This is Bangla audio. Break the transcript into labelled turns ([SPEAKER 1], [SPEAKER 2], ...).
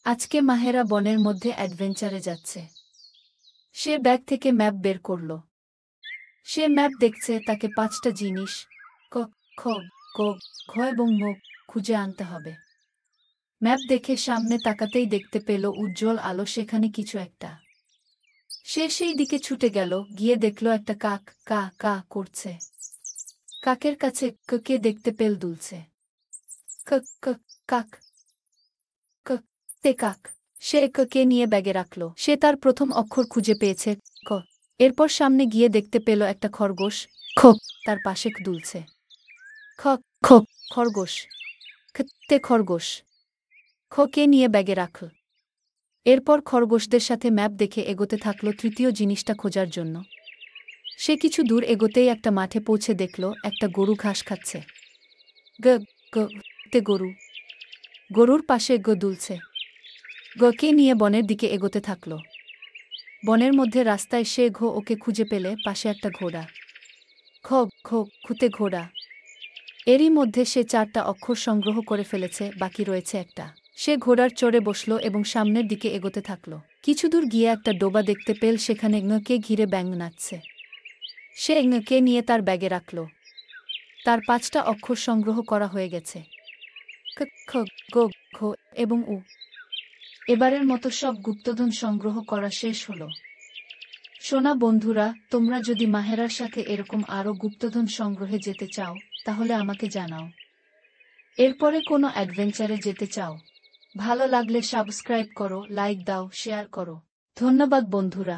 [SPEAKER 1] আজকে মাহেরা বনের মধ্যে অ্যাডভেঞ্চারে যাচ্ছে। সে ব্যাগ থেকে ম্যাপ বের করল। সে ম্যাপ দেখছে তাকে ৫টা জিনিস ক, খ, গ, ঘ এবং ম খুঁজে আনতে হবে। ম্যাপ দেখে সামনে তাকাতেই দেখতে পেল উজ্জ্বল আলো, সেখানে কিছু একটা। সে সেই দিকে ছুটে গেল, গিয়ে দেখল একটা কাক কা কা করছে। কাকের কাছে কে দেখতে পেল দুলছে। ক ক কাক ক তে কাক। সে কে নিয়ে ব্যাগে রাখল। সে তার প্রথম অক্ষর খুঁজে পেয়েছে, ক। এরপর সামনে গিয়ে দেখতে পেল একটা খরগোশ, খ, তার পাশে দুলছে। খ খ খরগোশ। তে খরগোশ। কে নিয়ে ব্যাগে রাখল। এরপর খরগোশদের সাথে ম্যাপ দেখে এগোতে থাকল তৃতীয় জিনিসটা খোঁজার জন্য। সে কিছু দূর এগোতেই একটা মাঠে পৌঁছে দেখল একটা গরু ঘাস খাচ্ছে। গ গ তে গরু। গরুর পাশে দুলছে। কে নিয়ে বনের দিকে এগোতে থাকল। বনের মধ্যে রাস্তায় সে ওকে খুঁজে পেলে পাশে একটা ঘোড়া। খ খুতে ঘোড়া। এরই মধ্যে সে 4টা অক্ষর সংগ্রহ করে ফেলেছে, বাকি রয়েছে একটা। সে ঘোড়ার চড়ে বসল এবং সামনের দিকে এগোতে থাকল। কিছু দূর গিয়ে একটা ডোবা দেখতে পেল, সেখানে কে ঘিরে ব্যাঙ নাচছে। সে কে নিয়ে তার ব্যাগে রাখল। তার 5টা অক্ষর সংগ্রহ করা হয়ে গেছে, ক খ গ ঘ এবং উ। এবারের মতো সব গুপ্তধন সংগ্রহ করা শেষ হলো। সোনা বন্ধুরা, তোমরা যদি মাহেরার সাথে এরকম আরও গুপ্তধন সংগ্রহে যেতে চাও, তাহলে আমাকে জানাও। এরপরে কোনো অ্যাডভেঞ্চারে যেতে চাও? ভালো লাগলে সাবস্ক্রাইব করো, লাইক দাও, শেয়ার করো। ধন্যবাদ বন্ধুরা।